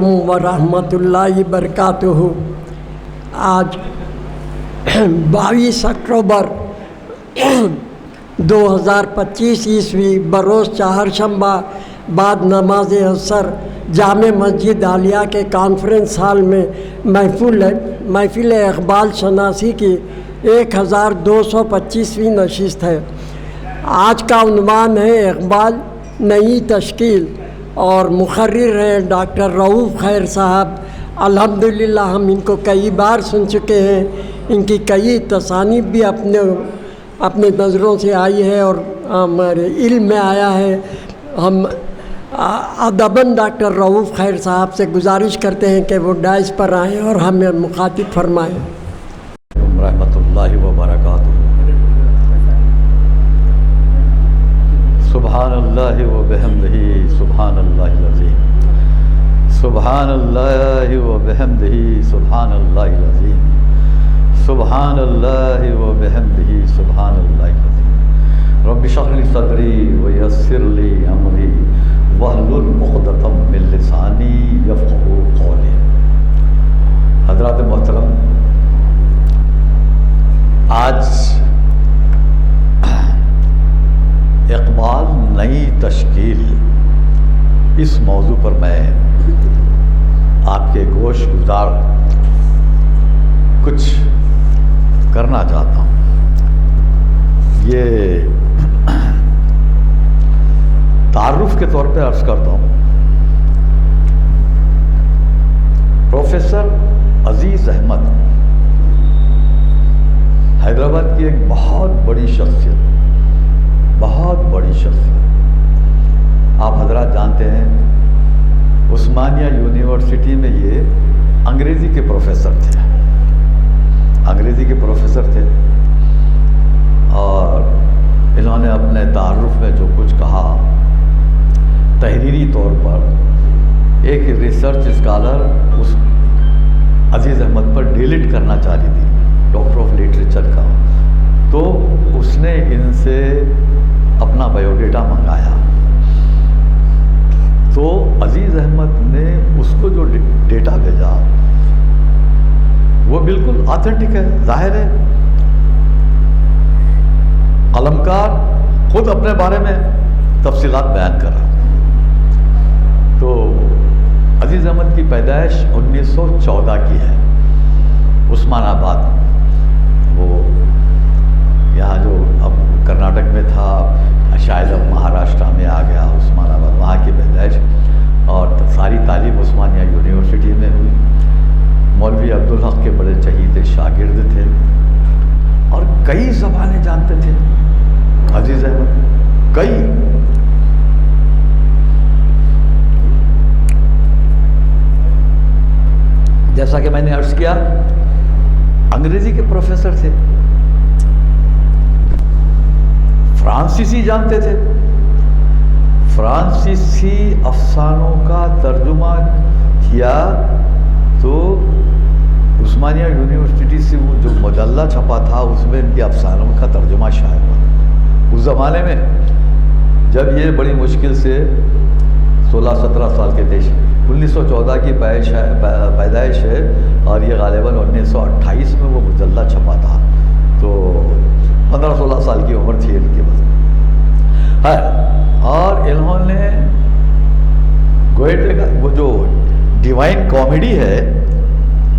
ورحمۃ اللہ وبرکاتہ۔ آج 22 اکتوبر 2025 عیسوی بروز چہارشنبہ بعد نماز عصر جامع مسجد عالیہ کے کانفرنس ہال میں محفل اقبال شناسی کی 1225ویں نشست ہے۔ آج کا عنوان ہے اقبال نئی تشکیل اور مقرر ہیں ڈاکٹر رؤوف خیر صاحب۔ الحمدللہ ہم ان کو کئی بار سن چکے ہیں، ان کی کئی تصانیف بھی اپنے نظروں سے آئی ہے اور ہمارے علم میں آیا ہے۔ ہم ادباً ڈاکٹر رؤوف خیر صاحب سے گزارش کرتے ہیں کہ وہ ڈائز پر آئیں اور ہمیں مخاطب فرمائیں۔ رحمۃ اللہ وبرکاتہ۔ سبحان اللہ وبحمدہ سبحان اللہ العظیم، سبحان اللہ وبحمدہ سبحان اللہ العظیم، سبحان اللہ وبحمدہ سبحان اللہ العظیم۔ رب اشرح لی صدری ویسر لی امری واحلل عقدۃ من لسانی یفقہوا قولی۔ حضرات محترم، آج اقبال نئی تشکیل اس موضوع پر میں آپ کے گوش گزار کچھ کرنا چاہتا ہوں۔ یہ تعارف کے طور پہ عرض کرتا ہوں، پروفیسر عزیز احمد حیدرآباد کی ایک بہت بڑی شخصیت، بہت بڑی شخصیت۔ آپ حضرات جانتے ہیں عثمانیہ یونیورسٹی میں یہ انگریزی کے پروفیسر تھے، انگریزی کے پروفیسر تھے، اور انہوں نے اپنے تعارف میں جو کچھ کہا تحریری طور پر ایک ریسرچ اسکالر اس عزیز احمد پر ڈیلیٹ کرنا چاہ رہی تھی، ڈاکٹر آف لٹریچر کا، تو اس نے ان سے اپنا بایو ڈیٹا منگایا، تو عزیز احمد نے اس کو جو ڈیٹا بھیجا وہ بالکل آتھینٹک ہے، ظاہر ہے۔ قلمکار خود اپنے بارے میں تفصیلات بیان کر رہا۔ تو عزیز احمد کی پیدائش 1914 کی ہے، عثمان آباد، وہ یہاں جو اب کرناٹک میں تھا، شاید اب مہاراشٹرا میں آ گیا، عثمان آباد وہاں کی پیدائش، اور ساری تعلیم عثمانیہ یونیورسٹی میں ہوئی۔ مولوی عبدالحق کے بڑے چہیتے شاگرد تھے اور کئی زبانیں جانتے تھے عزیز احمد، کئی۔ جیسا کہ میں نے عرض کیا، انگریزی کے پروفیسر تھے، فرانسیسی جانتے تھے، فرانسیسی افسانوں کا ترجمہ کیا تو عثمانیہ یونیورسٹی سے وہ جو مجلہ چھپا تھا اس میں ان کے افسانوں کا ترجمہ شائع ہوا۔ اس زمانے میں جب یہ بڑی مشکل سے 16-17 سال کے تھے، 1914 کی پیدائش ہے اور یہ غالباً 1928 میں وہ مجلہ چھپا تھا، تو 15-16 سال کی عمر تھی ان کی بس ہے۔ اور انہوں نے گوئٹے کا وہ جو ڈیوائن کامیڈی ہے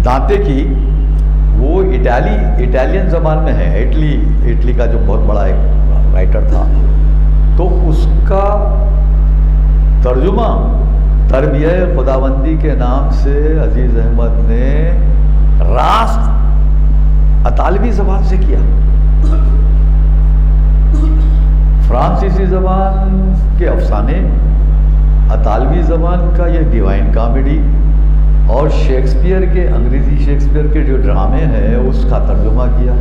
دانتے کی، وہ اٹالین زبان میں ہے، اٹلی کا جو بہت بڑا ایک رائٹر تھا، تو اس کا ترجمہ تربیہ خداوندی کے نام سے عزیز احمد نے راست اطالوی زبان سے کیا۔ فرانسیسی زبان کے افسانے، اطالوی زبان کا یہ ڈیوائن کامیڈی، اور شیکسپیئر کے انگریزی شیکسپیئر کے جو ڈرامے ہیں اس کا ترجمہ کیا۔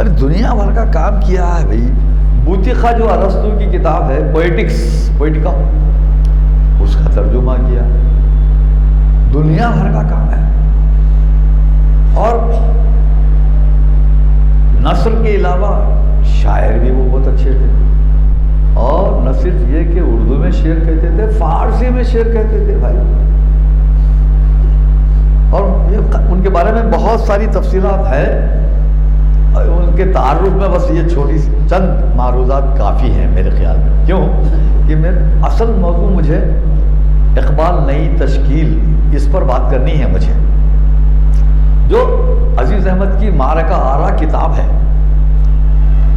ارے دنیا بھر کا کام کیا ہے بھائی۔ بوتیخا جو ارسطو کی کتاب ہے پوئٹیکا، اس کا ترجمہ کیا، دنیا بھر کا کام ہے۔ اور نثر کے علاوہ شاعر بھی وہ بہت اچھے تھے، اور نہ صرف یہ کہ اردو میں شعر کہتے تھے، فارسی میں شعر کہتے تھے بھائی۔ اور ان کے بارے میں بہت ساری تفصیلات ہیں، ان کے تعارف میں بس یہ چھوٹی سی چند معروضات کافی ہیں میرے خیال میں. کیوں کہ اصل موضوع مجھے اقبال نئی تشکیل، اس پر بات کرنی ہے مجھے، جو عزیز احمد کی معرکہ آرا کتاب ہے.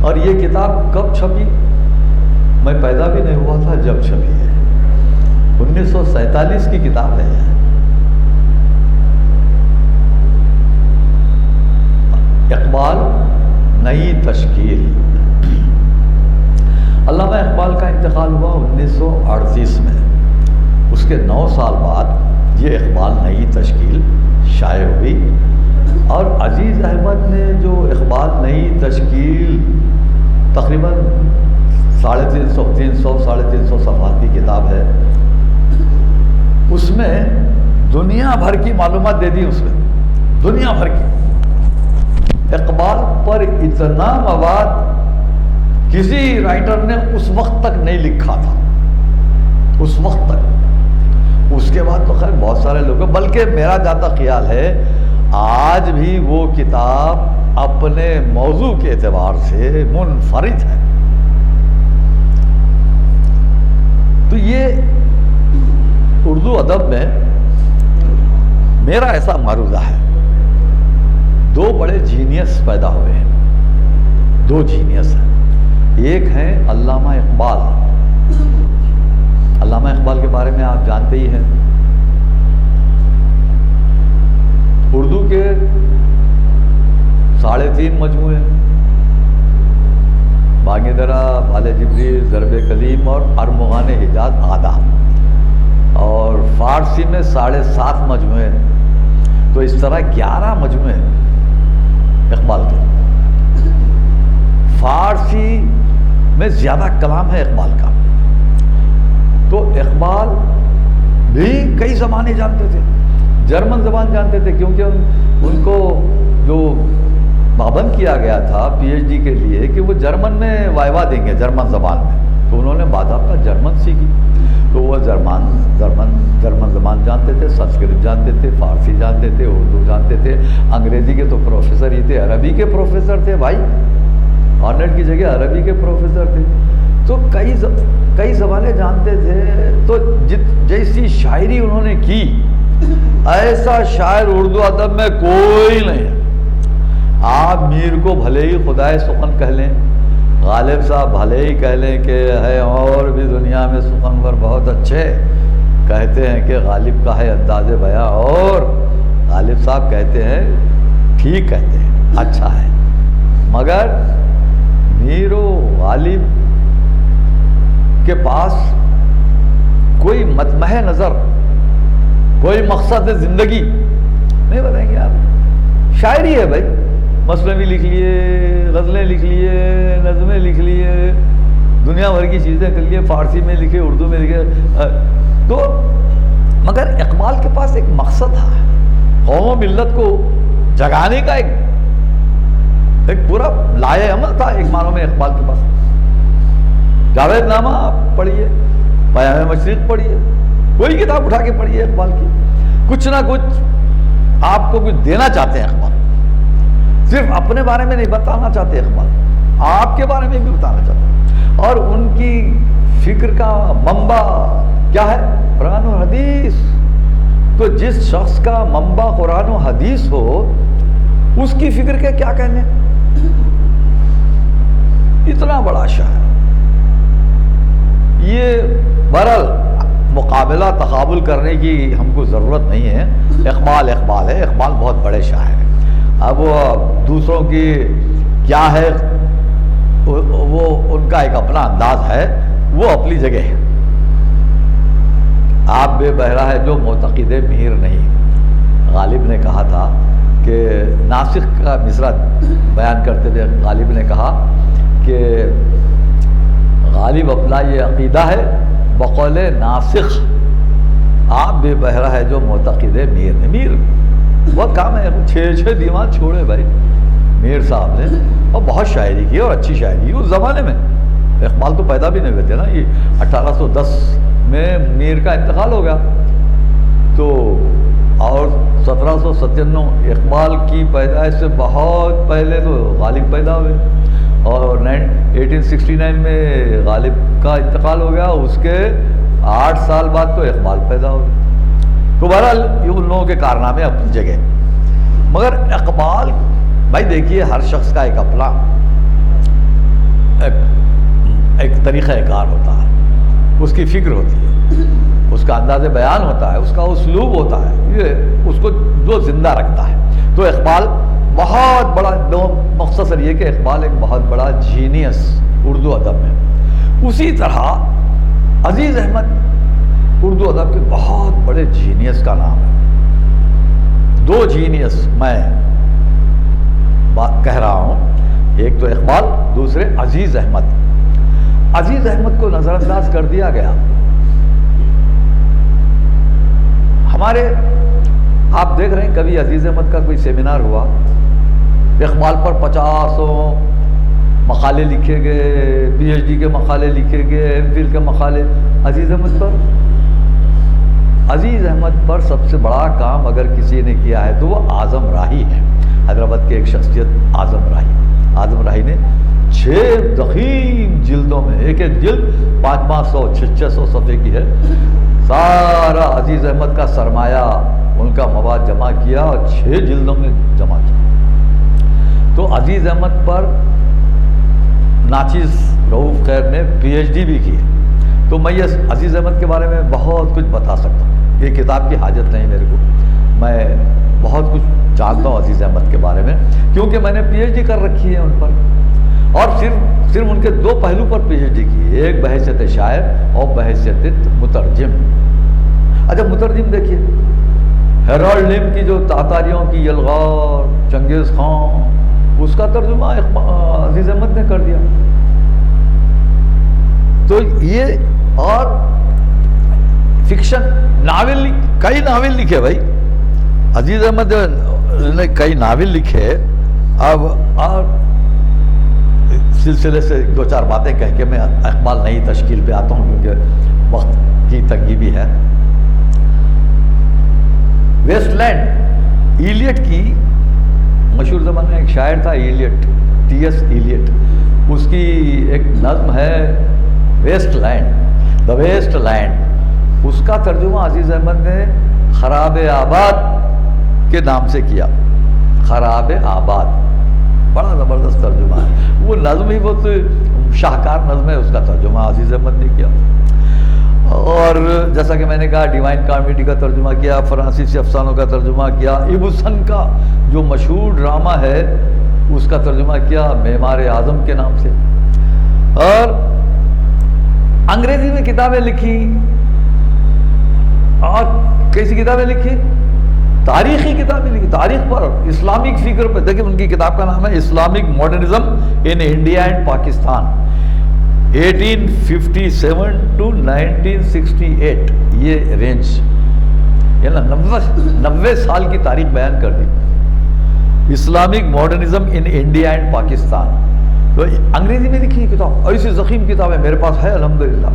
اور یہ کتاب کب چھپی؟ میں پیدا بھی نہیں ہوا تھا جب چھپی ہے. 1947 کی کتاب ہے یہ. اقبال نئی تشکیل. علامہ اقبال کا انتقال ہوا 1938 میں. اس کے 9 سال بعد یہ اقبال نئی تشکیل شائع ہوئی. اور عزیز احمد نے جو اقبال نئی تشکیل تقریباً 350 صفحات کی کتاب ہے، اس میں دنیا بھر کی معلومات دے دی. اس میں دنیا بھر کی. اقبال پر اتنا مواد کسی رائٹر نے اس وقت تک نہیں لکھا تھا، اس وقت تک. اس کے بعد تو خیر بہت سارے لوگ، بلکہ میرا جاتا خیال ہے آج بھی وہ کتاب اپنے موضوع کے اعتبار سے منفرد ہے. تو یہ اردو ادب میں میرا ایسا معروضہ ہے. 2 بڑے جینیس پیدا ہوئے ہیں، 2 جینیس ہیں. ایک ہیں علامہ اقبال. علامہ اقبال کے بارے میں آپ جانتے ہی ہیں. اردو کے 3.5 مجموعے، بانگ درا، بال جبریل، ضرب کلیم اور ارمغان حجاز آدھا. اور فارسی میں 7.5 مجموعے. تو اس طرح 11 مجموعے اقبال کے. فارسی میں زیادہ کلام ہے اقبال کا. تو اقبال بھی کئی زبانیں جانتے تھے. جرمن زبان جانتے تھے، کیونکہ ان کو جو پابند کیا گیا تھا پی ایچ ڈی کے لیے کہ وہ جرمن میں وائوا دیں گے جرمن زبان میں. تو انہوں نے باضابطہ جرمن سیکھی. تو وہ جرمن زبان جانتے تھے، سنسکرت جانتے تھے، فارسی جانتے تھے، اردو جانتے تھے. انگریزی کے تو پروفیسر ہی تھے، عربی کے پروفیسر تھے بھائی. آنرڈ کی جگہ عربی کے پروفیسر تھے. تو کئی زبانیں جانتے تھے. تو جیسی شاعری انہوں نے کی، ایسا شاعر اردو ادب میں کوئی نہیں ہے. آپ میر کو بھلے ہی خدائے سخن کہہ لیں، غالب صاحب بھلے ہی کہہ لیں کہ ہے اور بھی دنیا میں سخنور بہت اچھے، کہتے ہیں کہ غالب کا ہے انداز بیاں، اور غالب صاحب کہتے ہیں ٹھیک کہتے ہیں، اچھا ہے. مگر میر و غالب کے پاس کوئی مطمح نظر، کوئی مقصد زندگی نہیں بتائیں گے آپ. شاعری ہے بھائی، مثنوی لکھ لیے، غزلیں لکھ لیے، نظمیں لکھ لیے، دنیا بھر کی چیزیں کر لیے، فارسی میں لکھے، اردو میں لکھے. تو مگر اقبال کے پاس ایک مقصد تھا، قوم و ملت کو جگانے کا ایک پورا لائے عمل تھا. ایک معنوں میں اقبال کے پاس جاوید نامہ آپ پڑھیے، پیام مشرق پڑھیے، کوئی کتاب اٹھا کے پڑھیے اقبال کی، کچھ نہ کچھ آپ کو کچھ دینا چاہتے ہیں اقبال. صرف اپنے بارے میں نہیں بتانا چاہتے اقبال، آپ کے بارے میں بھی بتانا چاہتے ہیں. اور ان کی فکر کا منبع کیا ہے؟ قرآن و حدیث. تو جس شخص کا منبع قرآن و حدیث ہو، اس کی فکر کے کیا کہنے. اتنا بڑا شاعر. یہ بہرحال مقابلہ تقابل کرنے کی ہم کو ضرورت نہیں ہے. اقبال ہے، اقبال بہت بڑے شاعر ہیں. اب وہ دوسروں کی کیا ہے، وہ ان کا ایک اپنا انداز ہے، وہ اپنی جگہ ہے. آپ بے بہرا ہے جو معتقد میر نہیں. غالب نے کہا تھا کہ ناسخ کا مصرع بیان کرتے ہوئے غالب نے کہا کہ غالب اپنا یہ عقیدہ ہے بقول ناسخ، آپ بے بہرا ہے جو معتقد میر نے. میر وہ کام ہے، 6 دیوان چھوڑے بھائی میر صاحب نے، اور بہت شاعری کی، اور اچھی شاعری کی اس زمانے میں. اقبال تو پیدا بھی نہیں ہوئے تھے نا. یہ 1810 میں میر کا انتقال ہو گیا. تو اور 1797 اقبال کی پیدائش سے بہت پہلے تو غالب پیدا ہوئے، اور 1869 میں غالب کا انتقال ہو گیا، اس کے 8 سال بعد تو اقبال پیدا ہو گئے۔ تو بہرحال یہ ان لوگوں کے کارنامے اپنی جگہ، مگر اقبال بھائی دیکھیے ہر شخص کا ایک اپنا ایک طریقہ کار ہوتا ہے، اس کی فکر ہوتی ہے، اس کا انداز بیان ہوتا ہے، اس کا اسلوب ہوتا ہے، یہ اس کو جو زندہ رکھتا ہے۔ تو اقبال بہت بڑا، مختصر یہ کہ اقبال ایک بہت بڑا جینیس اردو ادب میں۔ اسی طرح عزیز احمد اردو ادب کے بہت بڑے جینیس کا نام ہے۔ 2 جینیس میں بات کہہ رہا ہوں، ایک تو اقبال، دوسرے عزیز احمد۔ عزیز احمد کو نظر انداز کر دیا گیا۔ ہمارے آپ دیکھ رہے ہیں کبھی عزیز احمد کا کوئی سیمینار ہوا، اقبال پر 50 مقالے لکھے گئے، پی ایچ ڈی کے مقالے لکھے گئے، ایم فل کے مقالے، عزیز احمد پر؟ عزیز احمد پر سب سے بڑا کام اگر کسی نے کیا ہے تو وہ اعظم راہی ہے، حیدرآباد کے ایک شخصیت اعظم راہی۔ اعظم راہی نے 6 ضخیم جلدوں میں، ایک ایک جلد 500 600 صفحے کی ہے، سارا عزیز احمد کا سرمایہ، ان کا مواد جمع کیا اور 6 جلدوں میں جمع کیا۔ تو عزیز احمد پر ناچیز رؤوف خیر نے پی ایچ ڈی بھی کی ہے۔ تو میں یہ عزیز احمد کے بارے میں بہت کچھ بتا سکتا ہوں، یہ کتاب کی حاجت نہیں میرے کو، میں بہت کچھ جانتا ہوں عزیز احمد کے بارے میں، کیونکہ میں نے پی ایچ ڈی کر رکھی ہے ان پر، اور صرف ان کے 2 پہلو پر پی ایچ ڈی کی، ایک بحیثیت شاعر اور بحیثیت مترجم۔ اچھا مترجم دیکھیے، ہیرالڈ لیم کی جو تاتاریوں کی یلغار، چنگیز خان، اس کا ترجمہ عزیز احمد نے کر دیا۔ تو یہ، اور فکشن ناول، کئی ناول لکھے بھائی عزیز احمد نے، کئی ناول لکھے۔ اب اور سلسلے سے 2-4 باتیں کہہ کے میں اقبال نئی تشکیل پہ آتا ہوں، کیونکہ وقت کی تنگی بھی ہے۔ ویسٹ لینڈ، ایلیٹ کی مشہور زمانے میں ایک شاعر تھا ایلیٹ، ٹی ایس ایلیٹ، اس کی ایک نظم ہے ویسٹ لینڈ، دا ویسٹ لینڈ، اس کا ترجمہ عزیز احمد نے خراب آباد کے نام سے کیا۔ خراب آباد بڑا زبردست ترجمہ ہے، وہ نظم ہی بہت شاہکار نظم ہے، اس کا ترجمہ عزیز احمد نے کیا۔ اور جیسا کہ میں نے کہا ڈیوائن کامیڈی کا ترجمہ کیا، فرانسیسی افسانوں کا ترجمہ کیا، ابسن کا جو مشہور ڈرامہ ہے اس کا ترجمہ کیا معمار اعظم کے نام سے، اور انگریزی میں کتابیں لکھی، اور کیسی کتابیں لکھی؟ تاریخی کتابیں لکھی، تاریخ پر، اسلامک فکر پر۔ دیکھیں ان کی کتاب کا نام ہے Islamic modernism in India and Pakistan, 1857 to 1968، یہ رینج، یہ نا 90 سال کی تاریخ بیان کر دی، Islamic modernism in India and Pakistan. تو انگریزی میں لکھی کتاب، ایسی ضخیم کتابیں میرے پاس ہے الحمدللہ،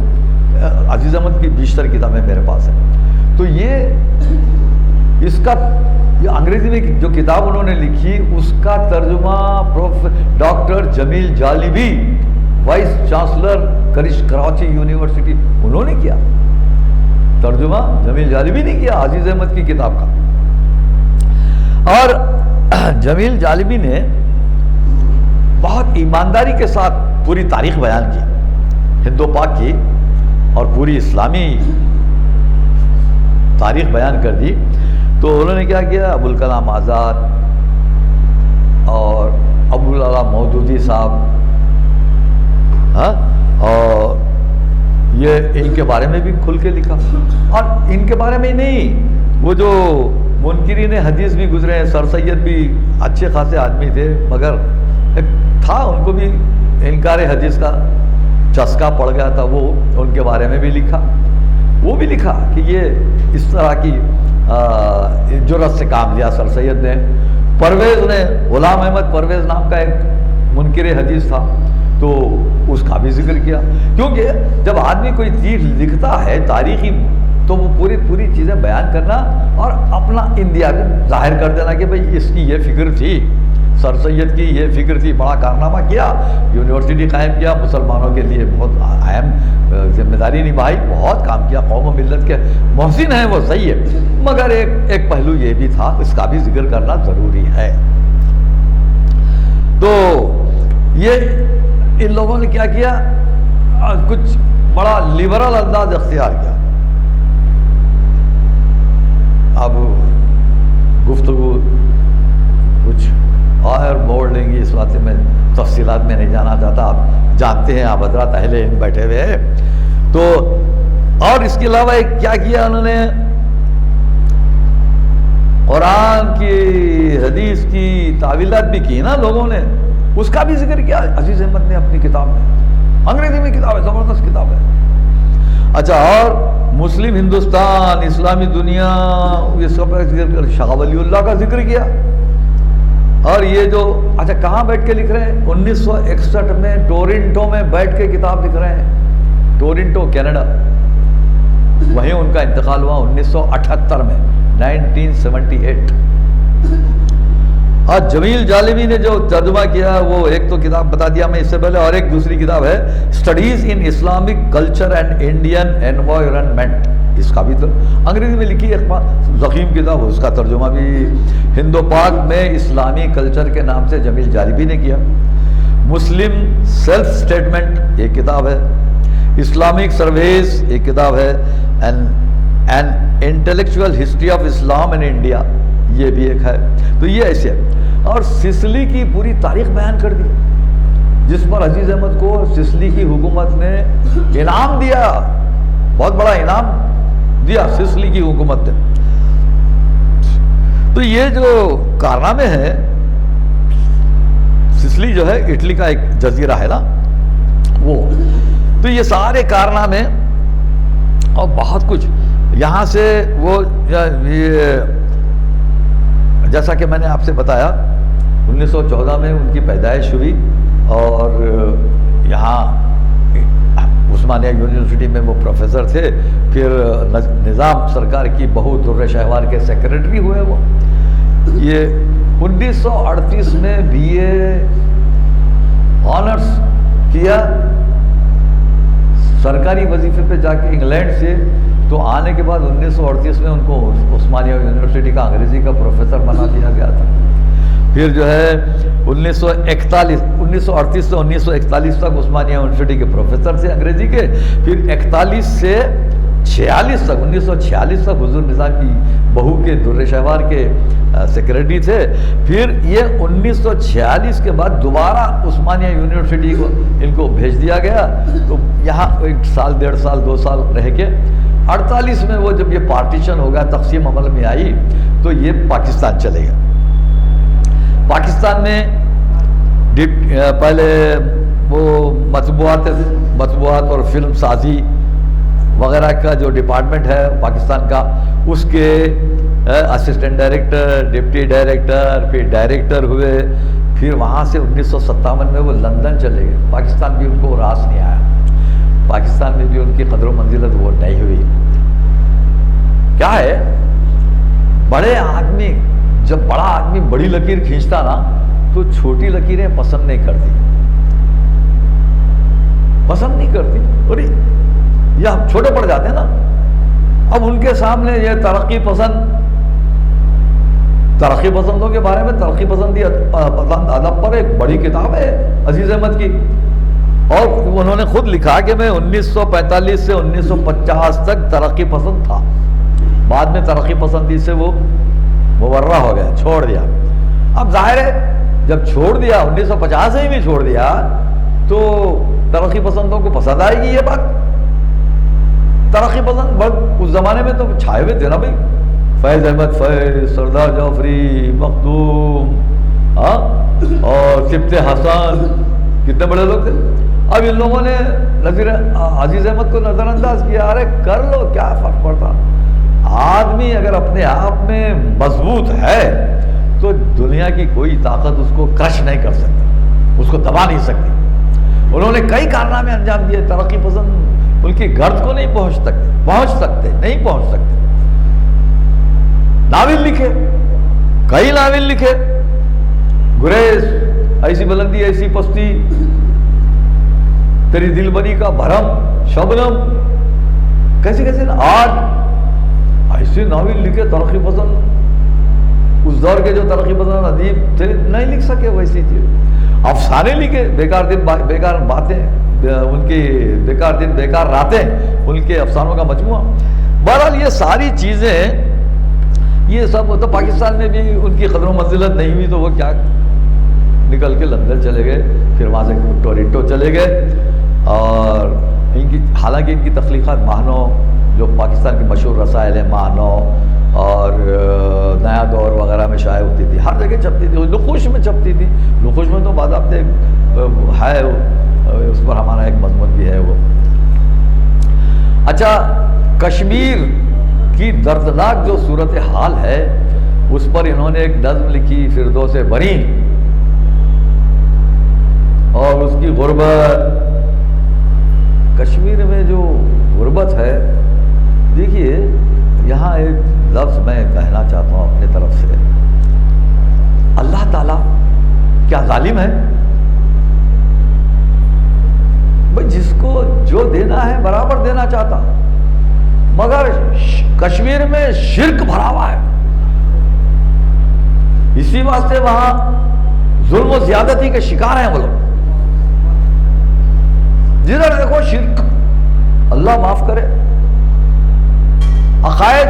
عزیز احمد کی بیشتر کتابیں میرے پاس ہیں۔ تو یہ اس کا، یہ انگریزی میں جو کتاب انہوں نے لکھی اس کا ترجمہ ڈاکٹر جمیل جالبی، وائس چانسلر کراچی یونیورسٹی، انہوں نے کیا ترجمہ، جمیل جالبی نے کیا عزیز احمد کی کتاب کا۔ اور جمیل جالبی نے بہت ایمانداری کے ساتھ پوری تاریخ بیان کی ہند و پاک کی، اور پوری اسلامی تاریخ بیان کر دی۔ تو انہوں نے کیا کیا، ابوالکلام آزاد اور ابوالعلا مودودی صاحب، اور یہ ان کے بارے میں بھی کھل کے لکھا، اور ان کے بارے میں نہیں، وہ جو منکرین حدیث بھی گزرے ہیں، سر سید بھی اچھے خاصے آدمی تھے، مگر تھا ان کو بھی انکار حدیث کا چسکا پڑ گیا تھا، وہ ان کے بارے میں بھی لکھا۔ وہ بھی لکھا کہ یہ اس طرح کی جرأت سے کام لیا سر سید نے۔ پرویز نے، غلام احمد پرویز نام کا ایک منکر حدیث تھا، تو اس کا بھی ذکر کیا، کیونکہ جب آدمی کوئی چیز لکھتا ہے، تاریخی تو وہ پوری چیزیں بیان کرنا اور اپنا انڈیا کو ظاہر کر دینا کہ بھئی اس کی یہ فکر تھی، سر سید کی یہ فکر تھی، بڑا کارنامہ کیا، یونیورسٹی قائم کیا، مسلمانوں کے لیے بہت اہم ذمہ داری نبھائی، بہت کام کیا، قوم و ملت کے محسن ہیں وہ، صحیح ہے، مگر ایک پہلو یہ بھی تھا، اس کا بھی ذکر کرنا ضروری ہے۔ تو یہ ان لوگوں نے کیا کیا، کچھ بڑا لیبرل انداز اختیار کیا۔ اب گفتگو کچھ اور موڑ لیں گی، اس بات میں تفصیلات میں نہیں جانا چاہتا، آپ جانتے ہیں، آپ حضرات اہل علم بیٹھے ہوئے ہیں۔ تو اور اس کے علاوہ کیا کیا انہوں نے، قرآن کی حدیث کی تعویلات بھی کی نا لوگوں نے، اس کا بھی ذکر کیا عزیز احمد نے اپنی کتاب میں، انگریزی میں کتاب ہے، زبردست کتاب ہے۔ اچھا، اور مسلم ہندوستان، اسلامی دنیا، یہ سب کا ذکر کر، شاہ ولی اللہ کا ذکر کیا۔ اور یہ جو اچھا کہاں بیٹھ کے لکھ رہے ہیں، 1961 میں ٹورنٹو میں بیٹھ کے کتاب لکھ رہے ہیں، ٹورنٹو کینیڈا، وہیں ان کا انتقال ہوا 1978 میں، 1978۔ اور جمیل جالبی نے جو ترجمہ کیا وہ ایک تو کتاب بتا دیا میں اس سے پہلے، اور ایک دوسری کتاب ہے studies in Islamic culture and Indian environment, اس کا بھی تو انگریزی میں لکھی ایک ضخیم کتاب، اس کا ترجمہ بھی ہند و پاک میں اسلامی کلچر کے نام سے جمیل جالبی نے کیا۔ مسلم سیلف سٹیٹمنٹ ایک کتاب ہے، اسلامک سرویز ایک کتاب ہے، an intellectual history of Islam in India, یہ بھی ایک ہے۔ تو یہ ایسے ہے، اور سسلی کی پوری تاریخ بیان کر دی، جس پر عزیز احمد کو سسلی کی حکومت نے انعام دیا، بہت بڑا انعام دیا سسلی کی حکومت نے۔ تو یہ جو کارنامے ہیں، سسلی جو ہے اٹلی کا ایک جزیرہ ہے نا وہ، تو یہ سارے کارنامے اور بہت کچھ یہاں سے وہ، جیسا کہ میں نے آپ سے بتایا 1914 میں ان کی پیدائش ہوئی، اور یہاں عثمانیہ یونیورسٹی میں وہ پروفیسر تھے، پھر نظام سرکار کی بہو در شہوار کے سیکریٹری ہوئے وہ۔ یہ 1938 میں BA آنرس کیا، سرکاری وظیفے پہ جا کے انگلینڈ سے، تو آنے کے بعد 1938 میں ان کو عثمانیہ یونیورسٹی کا انگریزی کا پروفیسر بنا دیا گیا تھا۔ پھر جو ہے 1938 سے 1941 تک عثمانیہ یونیورسٹی کے پروفیسر تھے انگریزی کے، پھر 41 سے 46 تک 1946 تک حضور نظام کی بہو کے در شہوار کے سیکریٹری تھے۔ پھر یہ 1946 کے بعد دوبارہ عثمانیہ یونیورسٹی کو ان کو بھیج دیا گیا، تو یہاں 1 سال 1.5 سال 2 سال رہ کے 48 میں وہ جب یہ پارٹیشن ہو گیا، تقسیم عمل میں آئی، تو یہ پاکستان چلے گئے۔ پاکستان میں پہلے وہ مطبوعات اور فلم سازی وغیرہ کا جو ڈپارٹمنٹ ہے پاکستان کا، اس کے اسسٹنٹ ڈائریکٹر، ڈپٹی ڈائریکٹر، پھر ڈائریکٹر ہوئے، پھر وہاں سے 1957 میں وہ لندن چلے گئے۔ پاکستان بھی ان کو راس نہیں آیا، پاکستان میں بھی ان کی قدر و منزلت وہ نہیں ہوئی۔ کیا ہے، بڑے آدمی، جب بڑا آدمی بڑی لکیر کھینچتا نا تو چھوٹی لکیریں پسند نہیں کرتی، اور یہ ہم چھوٹے پڑ جاتے ہیں نا۔ اب ان کے سامنے یہ ترقی پسندوں کے بارے میں، ترقی پسند ادب پر ایک بڑی کتاب ہے عزیز احمد کی، اور انہوں نے خود لکھا کہ میں 1945 سے 1950 تک ترقی پسند تھا، بعد میں ترقی پسندی سے وہ مبرہ ہو گیا، چھوڑ دیا۔ اب ظاہر ہے جب چھوڑ دیا، 1950 سے ہی بھی چھوڑ دیا، تو ترقی پسندوں کو پسند آئے گی یہ بات۔ ترقی پسند اس زمانے میں تو چھائے ہوئے تھے نا بھائی، فیض احمد فیض، سردار جعفری، مخدوم، اور سبط حسن، کتنے بڑے لوگ تھے۔ اب ان لوگوں نے عزیز احمد کو نظر انداز کیا، ارے کر لو، کیا فرق پڑتا۔ آدمی اگر اپنے آپ میں مضبوط ہے تو دنیا کی کوئی طاقت اس کو کرش نہیں کر سکتی، اس کو دبا نہیں سکتی۔ انہوں نے کئی کارنامے انجام دیے، ترقی پسند ان کی گرد کو نہیں پہنچ سکتے ناول لکھے، کئی ناول لکھے، گریز، ایسی بلندی ایسی پستی، تیری دل بری کا بھرم، شبنم، کیسے آج ایسے ناول لکھے ترقی پسند، اس دور کے جو ترقی پسند ادیب تھے نہیں لکھ سکے ویسی چیز، افسانے لکھے، بیکار باتیں، ان کی بیکار دن بیکار راتیں، ان کے افسانوں کا مجموعہ۔ بہرحال یہ ساری چیزیں، یہ سب تو پاکستان میں بھی ان کی قدر و منزلت نہیں ہوئی تو وہ کیا نکل کے لندن چلے گئے، پھر وہاں سے ٹورنٹو چلے گئے، اور حالانکہ ان کی تخلیقات ماہنو، جو پاکستان کی مشہور رسائل ہیں ماہنو اور نیا دور وغیرہ میں شائع ہوتی تھی، ہر جگہ چھپتی تھی، نقوش میں چھپتی تھی، نقوش میں تو باضابطے ہے، اس پر ہمارا ایک مضمون بھی ہے وہ۔ اچھا، کشمیر کی دردناک جو صورتحال ہے اس پر انہوں نے ایک نظم لکھی، فردوس بری، اور اس کی غربت، کشمیر میں جو غربت ہے، دیکھیے یہاں ایک لفظ میں کہنا چاہتا ہوں اپنے طرف سے، اللہ تعالیٰ کیا ظالم ہے؟ بھئی جس کو جو دینا ہے برابر دینا چاہتا، مگر کشمیر میں شرک بھرا ہوا ہے، اسی واسطے وہاں ظلم و زیادتی کے شکار ہیں وہ لوگ، جدھر دیکھو شرک، اللہ معاف کرے، عقائد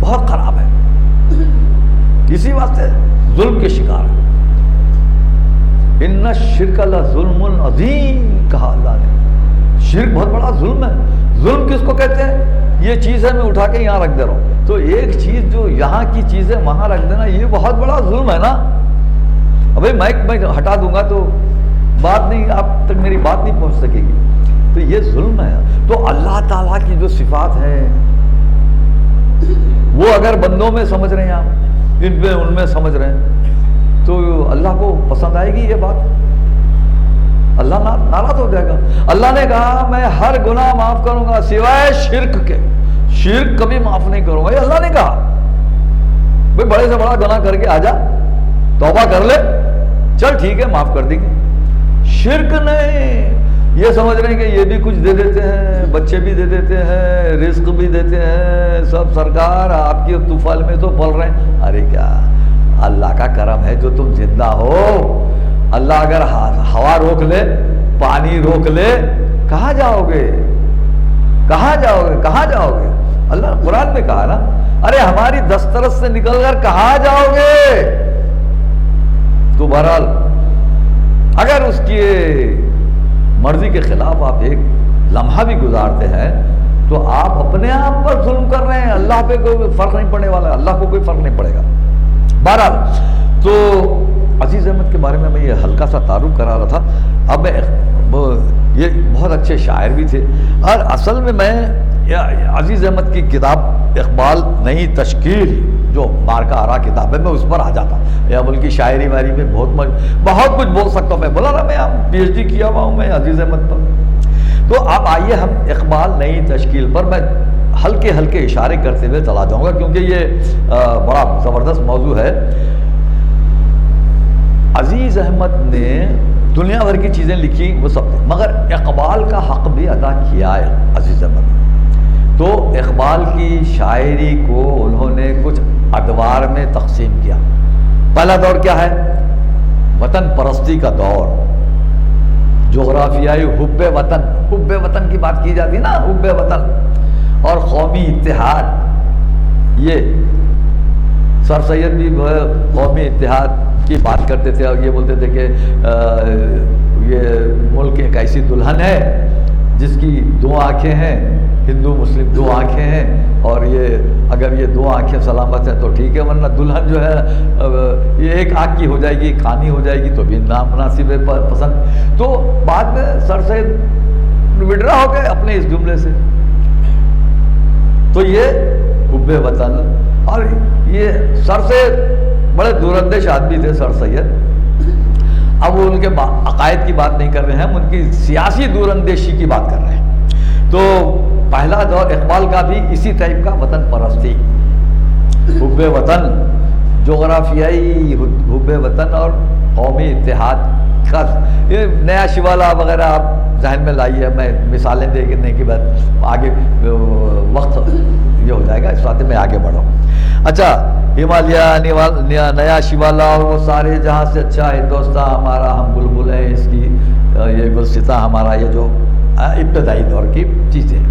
بہت خراب ہے، اسی واسطے ظلم کے شکار ہے۔ ان الشرک لظلم عظیم، کہا اللہ نے، شرک بہت بڑا ظلم ہے۔ ظلم کس کو کہتے ہیں؟ یہ چیز ہے میں اٹھا کے یہاں رکھ دے رہا ہوں، تو ایک چیز جو یہاں کی چیز ہے وہاں رکھ دینا، یہ بہت بڑا ظلم ہے نا۔ ابھی میں ہٹا دوں گا تو بات نہیں، آپ تک میری بات نہیں پہنچ سکے گی، تو یہ ظلم ہے۔ تو اللہ تعالیٰ کی جو صفات ہیں وہ اگر بندوں میں سمجھ رہے ہیں آپ، ان میں سمجھ رہے ہیں، تو اللہ کو پسند آئے گی یہ بات؟ اللہ ناراض ہو جائے گا۔ اللہ نے کہا میں ہر گناہ معاف کروں گا سوائے شرک کے، شرک کبھی معاف نہیں کروں گا، یہ اللہ نے کہا۔ بھئی بڑے سے بڑا گناہ کر کے آ جا، توبہ کر لے، چل ٹھیک ہے معاف کر دیں گے، شرک نہیں۔ یہ سمجھ رہے ہیں کہ یہ بھی کچھ دے دیتے ہیں، بچے بھی دے دیتے ہیں، رزق بھی دیتے ہیں، سب سرکار آپ کی طوفان میں تو پل رہے ہیں۔ ارے کیا اللہ کا کرم ہے جو تم زندہ ہو۔ اللہ اگر ہوا روک لے، پانی روک لے، کہاں جاؤ گے؟ کہاں جاؤ گے؟ کہاں جاؤ گے؟ اللہ نے قرآن میں کہا نا، ارے ہماری دسترس سے نکل کر کہاں جاؤ گے؟ تو بہرحال اگر اس کی مرضی کے خلاف آپ ایک لمحہ بھی گزارتے ہیں تو آپ اپنے آپ پر ظلم کر رہے ہیں، اللہ پہ کوئی فرق نہیں پڑنے والا ہے، اللہ کو کوئی فرق نہیں پڑے گا۔ بہرحال تو عزیز احمد کے بارے میں یہ ہلکا سا تعارف کرا رہا تھا۔ اب میں یہ بہت اچھے شاعر بھی تھے، اور اصل میں عزیز احمد کی کتاب اقبال نئی تشکیل جو مارکا آرا کتاب ہے، میں اس پر آ جاتا، یا ان کی شاعری واعری میں بہت کچھ بول سکتا ہوں، میں بولا نا میں پی ایچ ڈی کیا ہوا ہوں میں عزیز احمد پر۔ تو اب آئیے ہم اقبال نئی تشکیل پر میں ہلکے ہلکے اشارے کرتے ہوئے چلا جاؤں گا، کیونکہ یہ بڑا زبردست موضوع ہے۔ عزیز احمد نے دنیا بھر کی چیزیں لکھی، وہ سب تھے، مگر اقبال کا حق بھی ادا کیا ہے عزیز احمد نے۔ تو اقبال کی شاعری کو انہوں نے کچھ ادوار میں تقسیم کیا۔ پہلا دور کیا ہے؟ وطن پرستی کا دور، جغرافیائی حب وطن کی بات کی جاتی نا، حب وطن اور قومی اتحاد۔ یہ سر سید بھی قومی اتحاد کی بات کرتے تھے، اور یہ بولتے تھے کہ یہ ملک ایک ایسی دلہن ہے جس کی دو آنکھیں ہیں، ہندو مسلم دو آنکھیں ہیں، اور یہ اگر یہ دو آنکھیں سلامت ہیں تو ٹھیک ہے، ورنہ دلہن جو ہے یہ ایک آنکھ کی ہو جائے گی، کانی ہو جائے گی تو بھی نامناسب ہے پسند۔ تو بعد میں سر سید وڈرا ہو گئے اپنے اس جملے سے۔ تو یہ حب وطن، اور یہ سر سید بڑے دوراندیش آدمی تھے سر سید۔ اب وہ ان کے عقائد کی بات نہیں کر رہے ہیں، ہم ان کی سیاسی دور اندیشی کی بات کر رہے ہیں۔ تو پہلا دور اقبال کا بھی اسی ٹائپ کا وطن پرستی، حب وطن، جغرافیائی حب وطن اور قومی اتحاد کا۔ یہ نیا شیوالا وغیرہ آپ ذہن میں لائیے، میں مثالیں دیکھنے کے بعد آگے وقت یہ ہو جائے گا، اس بات میں آگے بڑھو۔ اچھا، ہمالیہ، نیا شیوالا اور وہ سارے جہاں سے اچھا ہندوستان ہمارا، ہم بلبل ہیں اس کی، یہ گلستہ ہمارا، یہ جو ابتدائی دور کی چیزیں۔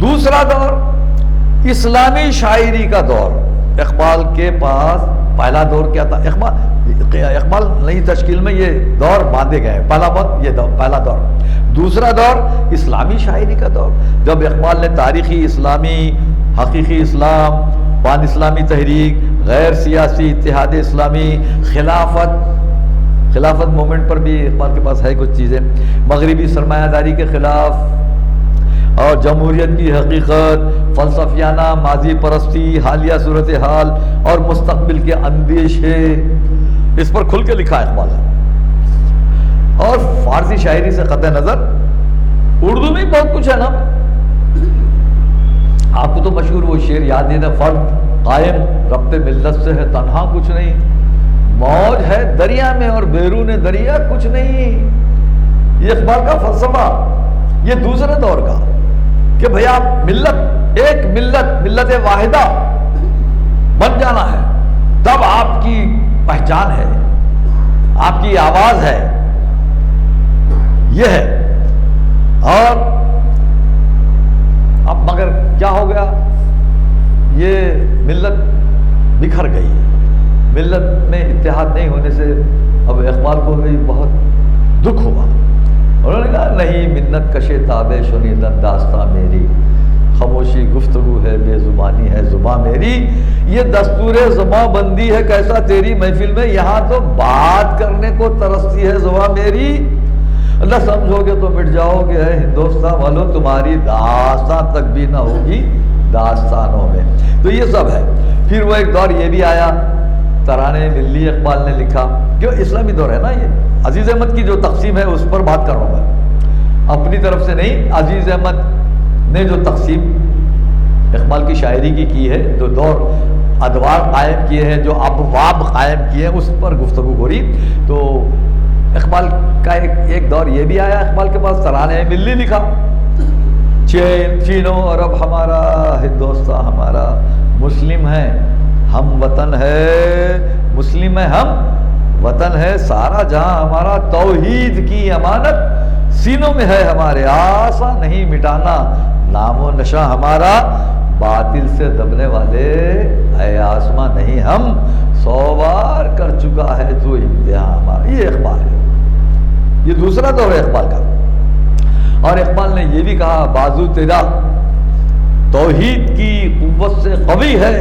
دوسرا دور اسلامی شاعری کا دور۔ اقبال کے پاس پہلا دور کیا تھا؟ اقبال نئی تشکیل میں یہ دور باندھے گئے، پہلا دور۔ دوسرا دور اسلامی شاعری کا دور، جب اقبال نے تاریخی اسلامی، حقیقی اسلام، پان اسلامی تحریک، غیر سیاسی اتحاد اسلامی، خلافت مومنٹ پر بھی اقبال کے پاس ہے کچھ چیزیں، مغربی سرمایہ داری کے خلاف اور جمہوریت کی حقیقت، فلسفیانہ ماضی پرستی، حالیہ صورتحال اور مستقبل کے اندیشے، اس پر کھل کے لکھا اقبال نے۔ اور فارسی شاعری سے قطع نظر اردو میں بہت کچھ ہے نا۔ آپ کو تو مشہور وہ شعر یاد ہے نا، فرد قائم ربط ملت سے ہے تنہا کچھ نہیں، موج ہے دریا میں اور بیرون دریا کچھ نہیں۔ یہ اقبال کا فلسفہ، یہ دوسرے دور کا، کہ بھئی آپ ملت، ایک ملت واحدہ بن جانا ہے، تب آپ کی پہچان ہے، آپ کی آواز ہے، یہ ہے۔ اور اب مگر کیا ہو گیا، یہ ملت بکھر گئی، ملت میں اتحاد نہیں ہونے سے اب اقبال کو بھی بہت دکھ ہوا۔ انہوں نے کہا نہیں منت کشے تابے شنیدن داستاں میری، خاموشی گفتگو ہے بے زبانی ہے زباں میری، یہ دستور زباں بندی ہے کیسا تیری محفل میں، یہاں تو بات کرنے کو ترستی ہے زباں میری، نہ سمجھو گے تو مٹ جاؤ گے اے ہندوستان والوں، تمہاری داستان تک بھی نہ ہوگی داستانوں میں۔ تو یہ سب ہے۔ پھر وہ ایک دور یہ بھی آیا، ترانے ملی اقبال نے لکھا، کیوں اسلامی دور ہے نا یہ، عزیز احمد کی جو تقسیم ہے اس پر بات کر رہا ہوں میں، اپنی طرف سے نہیں۔ عزیز احمد نے جو تقسیم اقبال کی شاعری کی ہے، جو دور ادوار قائم کیے ہیں، جو ابواب قائم کیے ہیں، اس پر گفتگو ہو رہی۔ تو اقبال کا ایک دور یہ بھی آیا، اقبال کے پاس ترانے ملی لکھا، چینو عرب ہمارا، ہندوستان ہمارا، مسلم ہے ہم وطن ہے، مسلم ہے ہم وطن ہے، سارا جہاں ہمارا، توحید کی امانت سینوں میں ہے ہمارے، آسان نہیں مٹانا نام و نشاں ہمارا، باطل سے دبنے والے اے آسماں نہیں ہم، 100 بار کر چکا ہے تو امتحان ہمارا۔ یہ اقبال ہے، یہ دوسرا دور ہے اقبال کا۔ اور اقبال نے یہ بھی کہا، بازو تیرا توحید کی قوت سے قوی ہے،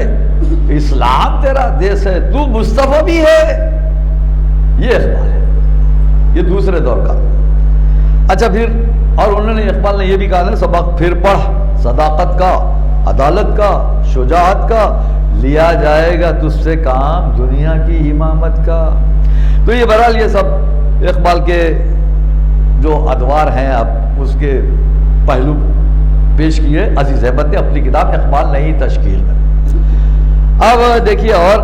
اسلام تیرا دیس ہے تو مصطفی بھی ہے۔ یہ اقبال ہے، یہ دوسرے دور کا۔ اچھا پھر اور انہوں نے اقبال نے یہ بھی کہا نا، سبق پھر پڑھ صداقت کا، عدالت کا، شجاعت کا، لیا جائے گا تجھ سے کام دنیا کی امامت کا۔ تو یہ بہرحال یہ سب اقبال کے جو ادوار ہیں، اب اس کے پہلو پیش کیے عزیز احمد نے اپنی کتاب اقبال نئی تشکیل میں۔ اب دیکھیے اور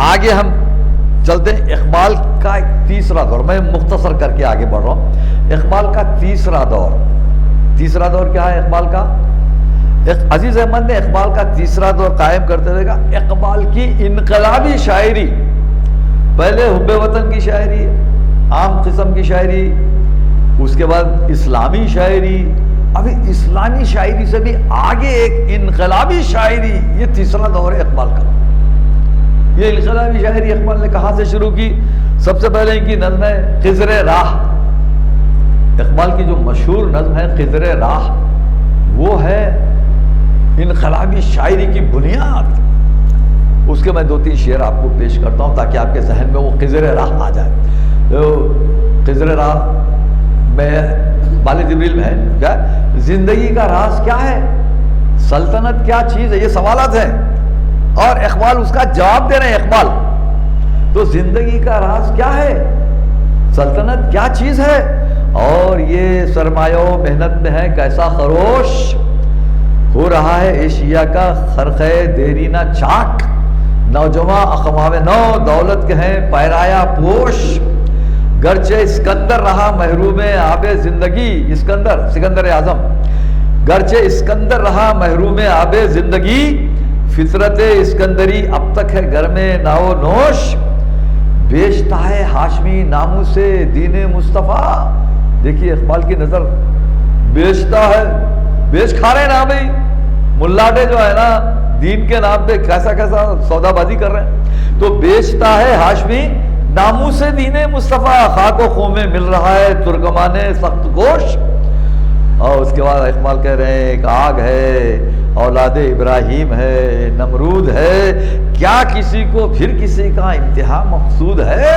آگے ہم چلتے ہیں، اقبال کا ایک تیسرا دور، میں مختصر کر کے آگے بڑھ رہا ہوں۔ اقبال کا تیسرا دور کیا ہے اقبال کا؟ عزیز احمد نے اقبال کا تیسرا دور قائم کرتے ہوئے کہا، اقبال کی انقلابی شاعری، پہلے حب وطن کی شاعری، عام قسم کی شاعری، اس کے بعد اسلامی شاعری، ابھی اسلامی شاعری سے بھی آگے ایک انقلابی شاعری، یہ تیسرا دور ہے اقبال کا۔ یہ انقلابی شاعری اقبال نے کہاں سے شروع کی؟ سب سے پہلے ان کی نظم ہے خضر راہ۔ اقبال کی جو مشہور نظم ہے خضر راہ، وہ ہے انقلابی شاعری کی بنیاد۔ اس کے میں 2-3 شعر آپ کو پیش کرتا ہوں تاکہ آپ کے ذہن میں وہ خضر راہ آ جائے۔ تو خضر راہ میں بال جبریل میں ہے کیا زندگی کا راز کیا ہے، سلطنت کیا چیز ہے، یہ سوالات ہیں اور اقبال اس کا جواب دے رہے ہیں۔ اقبال تو زندگی کا راز کیا ہے، سلطنت کیا چیز ہے، اور یہ سرمایہ و محنت میں ہے کیسا خروش، ہو رہا ہے ایشیا کا خرقہ دیرینہ چاک، نوجوان اقوام نو دولت کے ہیں پیرایا پوش، گرچہ اسکندر رہا محروم آب زندگی، سکندر اعظم، گرچہ اسکندر رہا محروم آب زندگی، فطرت اسکندری اب تک ہے گھر میں ناو نوش، بیچتا ہے ہاشمی ناموں سے دین مصطفیٰ۔ دیکھیے اقبال کی نظر، بیچتا ہے، بیچ کھا رہے ہیں نا بھائی، ملاٹے جو ہے نا دین کے نام پہ کیسا کیسا سودا بازی کر رہے ہیں، تو بیچتا ہے ہاشمی ناموں سے دین مصطفیٰ، خاک و خوں میں مل رہا ہے ترکمان سخت گوش۔ اور اس کے بعد اقبال کہہ رہے ہیں ایک آگ ہے، اولاد ابراہیم ہے، نمرود ہے، کیا کسی کو پھر کسی کا انتہا مقصود ہے،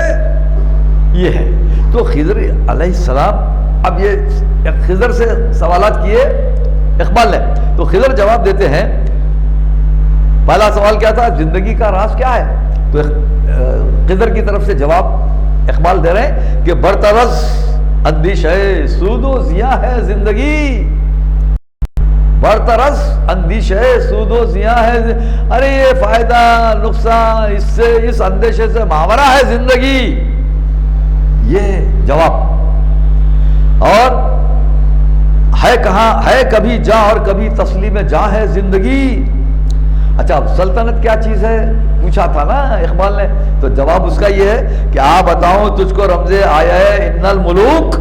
یہ ہے۔ تو خضر علیہ السلام، اب یہ خضر سے سوالات کیے اقبال نے، تو خضر جواب دیتے ہیں۔ پہلا سوال کیا تھا، زندگی کا راز کیا ہے، تو خضر کی طرف سے جواب اقبال دے رہے ہیں کہ برطرز اندیشہ سود و ضیاء ہے زندگی، برطرز اندیشہ سود و ضیاء ہے، ارے یہ فائدہ نقصان، اس اندیشے سے ماورا ہے زندگی، یہ جواب۔ اور ہے کہاں، ہے کبھی جاں اور کبھی تسلیم جاں ہے زندگی۔ اچھا اب سلطنت کیا چیز ہے پوچھا تھا نا اقبال نے، تو جواب اس کا یہ ہے کہ آ بتاؤں تجھ کو رمز آیا ہے ان الملوک،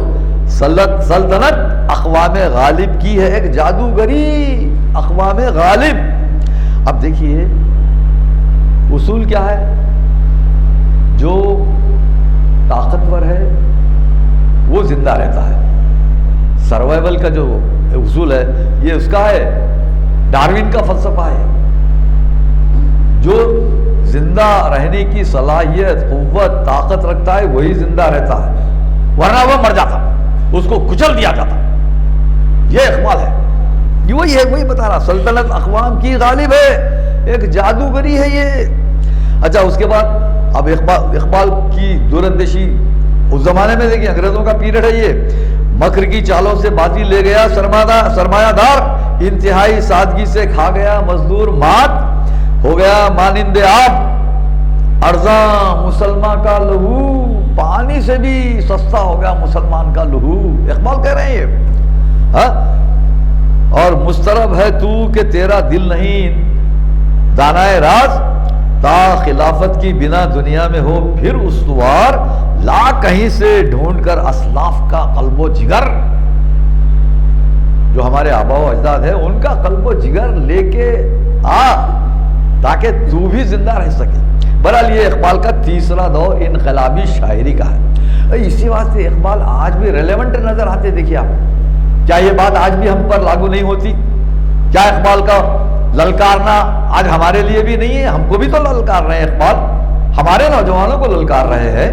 سلطنت اقوام غالب کی ہے ایک جادوگری، اقوام غالب۔ اب دیکھیے اصول کیا ہے، جو طاقتور ہے وہ زندہ رہتا ہے، سروائیول کا جو اصول ہے یہ اس کا ہے، ڈاروین کا فلسفہ ہے، جو زندہ رہنے کی صلاحیت قوت طاقت رکھتا ہے وہی زندہ رہتا ہے، ورنہ وہ مر جاتا، اس کو کچل دیا جاتا۔ یہ اقبال ہے، یہ وہی ہے، وہی بتا رہا، سلطنت اقوام کی غالب ہے، ایک جادوگری ہے یہ۔ اچھا اس کے بعد اب اقبال کی دوراندیشی اس زمانے میں دیکھیے انگریزوں کا پیریڈ ہے یہ، مکر کی چالوں سے بازی لے گیا سرمایہ دار، انتہائی سادگی سے کھا گیا مزدور مات، ہو گیا مانند آب ارزاں مسلمان کا لہو، پانی سے بھی سستا ہو گیا مسلمان کا لہو، اقبال کہہ رہے ہیں یہ، ہاں؟ اور مسترب ہے تو کہ تیرا دل نہیں دانائے راز، تا خلافت کی بنا دنیا میں ہو پھر استوار، لا کہیں سے ڈھونڈ کر اسلاف کا قلب و جگر، جو ہمارے آبا و اجداد ہیں ان کا قلب و جگر لے کے آ تاکہ تو بھی زندہ رہ سکے۔ بہرحال یہ اقبال کا تیسرا دور انقلابی شاعری کا ہے، اسی واسطے اقبال آج بھی ریلیونٹ نظر آتے۔ دیکھیے آپ، کیا یہ بات آج بھی ہم پر لاگو نہیں ہوتی؟ کیا اقبال کا للکارنا آج ہمارے لیے بھی نہیں ہے؟ ہم کو بھی تو للکار رہے ہیں اقبال، ہمارے نوجوانوں کو للکار رہے ہیں،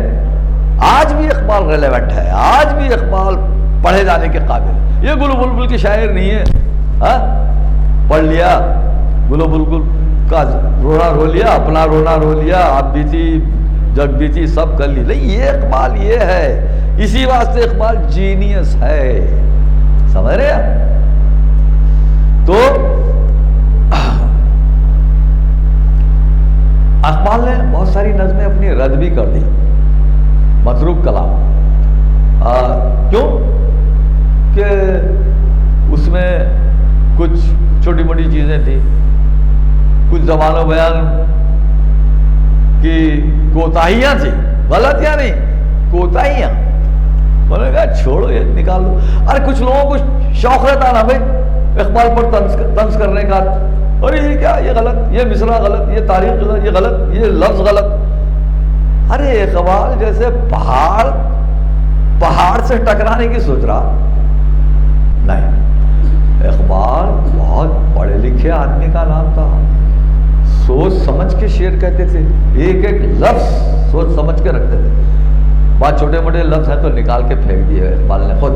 آج بھی اقبال ریلیونٹ ہے، آج بھی اقبال پڑھے جانے کے قابل۔ یہ گل بلبل کی شاعر نہیں ہے، ہاں پڑھ لیا گل بلبل کا رونا رو لیا، اپنا رونا رو لیا، آپ بیتی جگ بیتی سب کر لی، نہیں، یہ اقبال یہ ہے، اسی واسطے اقبال جینیس ہے، سمجھ رہے ہیں؟ تو اقبال نے بہت ساری نظمیں اپنی رد بھی کر دی، متروک کلام، کیوں کہ اس میں کچھ چھوٹی موٹی چیزیں تھیں، کچھ زبان و بیان کی کوتاہیاں تھیں، غلطیاں نہیں، کوتاہیاں، انہوں نے کہا چھوڑو یہ نکال دو۔ ارے کچھ لوگوں کو شوق رہتا نا بھائی اقبال پر طنز کرنے کا، اور یہ کیا، یہ غلط، یہ مصرع غلط، یہ تاریخ غلط، یہ غلط، یہ لفظ غلط۔ ارے اقبال جیسے پہاڑ سے ٹکرانے کی سوچ رہا نہیں، اقبال بہت پڑھے لکھے آدمی کا نام تھا، سوچ سمجھ کے شعر کہتے تھے، ایک ایک لفظ سوچ سمجھ کے رکھتے تھے، بات چھوٹے موٹے لفظ ہیں تو نکال کے پھینک دیے اقبال نے خود۔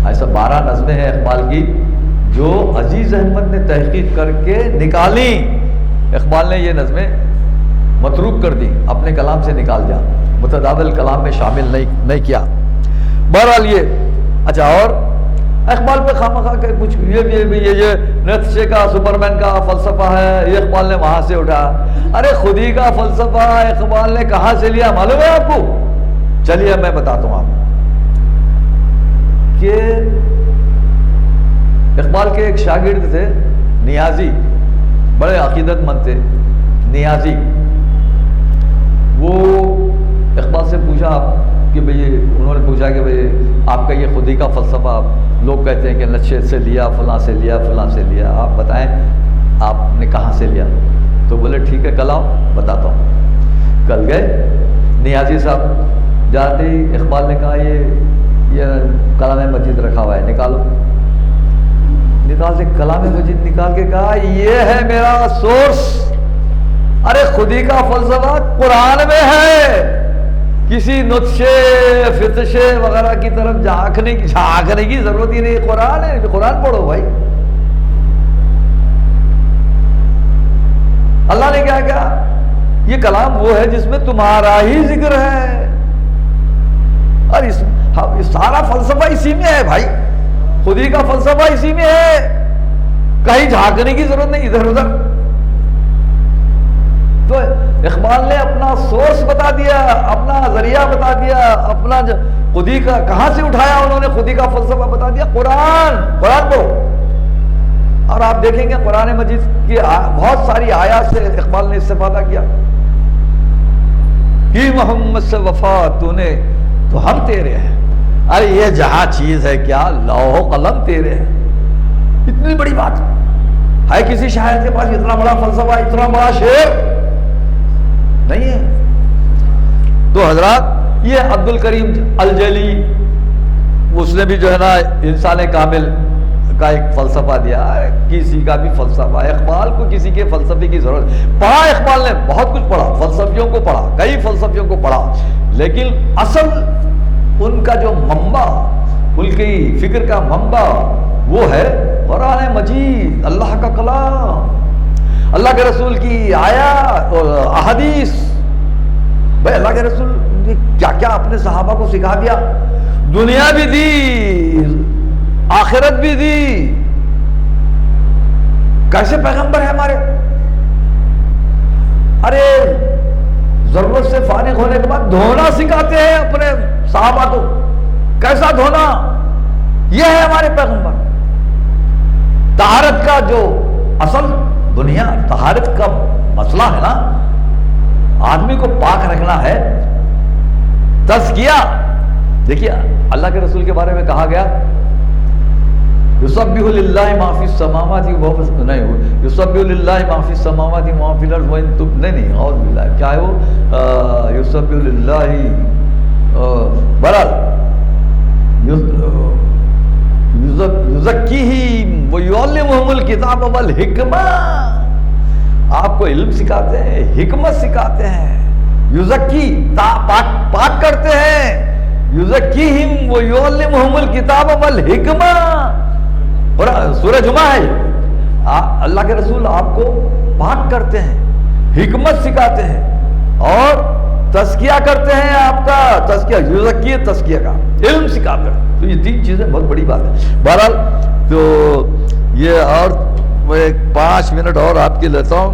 ایسا 12 نظمیں ہیں اقبال کی جو عزیز احمد نے تحقیق کر کے نکالی، اقبال نے یہ نظمیں متروک کر دی، اپنے کلام سے نکال دیا، متداول کلام میں شامل نہیں کیا۔ بہرحال یہ اچھا، اور اقبال پہ خواہ کہ کچھ یہ نیتشے کا سپرمین کا فلسفہ ہے، یہ اقبال نے وہاں سے اٹھا۔ ارے خودی کا فلسفہ اقبال نے کہاں سے لیا معلوم ہے آپ کو؟ چلیے میں بتاتا ہوں آپ کہ اقبال کے ایک شاگرد تھے نیازی، بڑے عقیدت مند تھے نیازی۔ وہ اقبال سے پوچھا کہ بھئی، انہوں نے پوچھا کہ بھئی آپ کا یہ خودی کا فلسفہ، لوگ کہتے ہیں کہ نشے سے لیا، فلاں سے لیا، فلاں سے لیا، آپ بتائیں آپ نے کہاں سے لیا؟ تو بولے ٹھیک ہے کل آؤ بتاتا ہوں۔ کل گئے، نیازی صاحب جاتے ہی اقبال نے کہا یہ کلام مجید رکھا ہوا ہے، نکالو۔ نکالتے کلام مجید نکال کے کہا یہ ہے میرا سورس۔ ارے خودی کا فلسفہ قرآن میں ہے، کسی نطشے فتشے وغیرہ کی طرف جھانکنے کی ضرورت ہی نہیں، قرآن ہے، قرآن پڑھو بھائی۔ اللہ نے کیا کہا؟ یہ کلام وہ ہے جس میں تمہارا ہی ذکر ہے، اور سارا فلسفہ اسی میں ہے بھائی، خودی کا فلسفہ اسی میں ہے، کہیں جھانکنے کی ضرورت نہیں ادھر ادھر۔ تو اقبال نے اپنا سورس بتا دیا، اپنا ذریعہ بتا دیا، اپنا خودی کا کہاں سے اٹھایا انہوں نے، خودی کا فلسفہ بتا دیا، قرآن پڑھو۔ اور آپ دیکھیں گے قرآن مجید کی بہت ساری آیات سے اقبال نے استفادہ کیا کہ محمد سے وفا تو نے تو ہم تیرے ہیں۔ ارے یہ جہاں چیز ہے کیا، لوح و قلم تیرے ہیں، اتنی بڑی بات ہے کسی شاعر کے پاس اتنا بڑا فلسفہ، اتنا بڑا شعر نہیں ہے۔ تو حضرات یہ عبد الکریم الجیلی، اس نے بھی جو ہے نا انسان کامل کا ایک فلسفہ دیا، کسی کا بھی فلسفہ، اقبال کو کسی کے فلسفے کی ضرورت، پڑھا اقبال نے بہت کچھ پڑھا، فلسفیوں کو پڑھا، کئی فلسفیوں کو پڑھا، لیکن اصل ان کا جو منبع، ان کی فکر کا منبع وہ ہے قرآن مجید، اللہ کا کلام، اللہ کے رسول کی آیات اور احادیث۔ بھائی اللہ کے رسول نے کیا کیا اپنے صحابہ کو سکھا دیا، دنیا بھی دی، آخرت بھی دی۔ کیسے پیغمبر ہے ہمارے؟ ارے ضرورت سے فارغ ہونے کے بعد دھونا سکھاتے ہیں اپنے صحابہ کو، کیسا دھونا، یہ ہے ہمارے پیغمبر۔ طہارت کا جو اصل دنیا طہارت کا مسئلہ ہے نا، آدمی کو پاک رکھنا ہے، تزکیہ۔ دیکھیے اللہ کے رسول کے بارے میں کہا گیا یسبح للہ ما فی السماوات نہیں، یسبح للہ ما فی السماوات وما فی الارض وان تب نہیں اعوذ باللہ، کیا ہے وہ؟ یسبح للہ برال یزکیہم ویعلمہم الکتاب والحکمہ، آپ کو علم سکھاتے ہیں، حکمت سکھاتے ہیں، یزکی پاک کرتے ہیں، یزکیہم ویعلمہم الکتاب والحکمہ، اور سورہ جمعہ ہے، اللہ کے رسول آپ کو پاک کرتے ہیں، حکمت سکھاتے ہیں اور تزکیہ کرتے ہیں، آپ کا تزکیہ، یزکی تزکیہ کا علم سکھاتے ہیں۔ تو یہ تین چیزیں بہت بڑی بات ہے۔ بہرحال تو یہ، اور میں 5 منٹ اور آپ کے لیتا ہوں،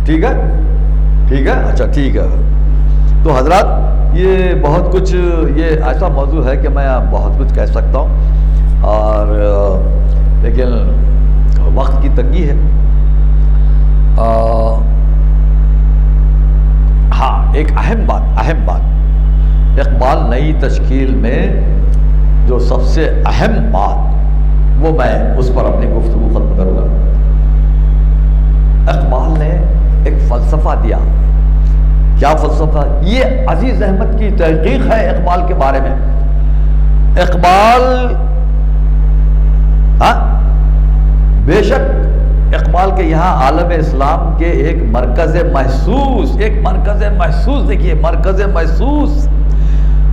ٹھیک ہے؟ ٹھیک ہے، اچھا ٹھیک ہے۔ تو حضرات یہ بہت کچھ، یہ ایسا موضوع ہے کہ میں بہت کچھ کہہ سکتا ہوں، اور لیکن وقت کی تنگی ہے۔ ہاں ایک اہم بات، اقبال نئی تشکیل میں جو سب سے اہم بات، وہ میں اس پر اپنی گفتگو ختم کروں گا۔ اقبال نے ایک فلسفہ دیا، کیا فلسفہ؟ یہ عزیز احمد کی تحقیق ہے اقبال کے بارے میں۔ اقبال بے شک اقبال کے یہاں عالم اسلام کے ایک مرکز محسوس دیکھیے، مرکز محسوس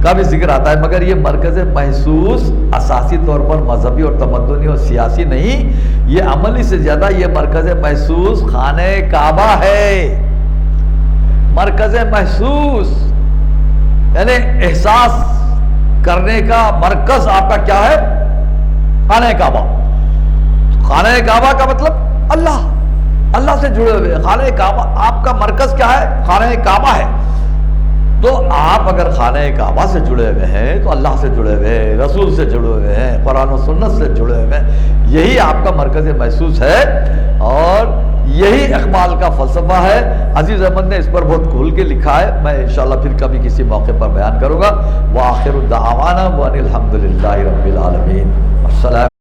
کا بھی ذکر آتا ہے، مگر یہ مرکز محسوس اساسی طور پر مذہبی اور تمدنی اور سیاسی نہیں، یہ عملی سے زیادہ یہ مرکز محسوس خانہ کعبہ ہے۔ مرکز محسوس یعنی احساس کرنے کا مرکز آپ کا کیا ہے؟ خانہ کعبہ. خانہ کعبہ کا مطلب اللہ سے جڑے ہوئے. خانہ کعبہ آپ کا مرکز کیا ہے؟ خانہ کعبہ ہے. تو آپ اگر خانہ کعبہ سے جڑے ہوئے ہیں تو اللہ سے جڑے ہوئے ہیں, رسول سے جڑے ہوئے ہیں, قرآن و سنت سے جڑے ہوئے ہیں. یہی آپ کا مرکز محسوس ہے اور یہی اقبال کا فلسفہ ہے. عزیز احمد نے اس پر بہت کھول کے لکھا ہے, میں انشاءاللہ پھر کبھی کسی موقع پر بیان کروں گا. وآخر دعوانا وان الحمد للہ رب العالمین. السلام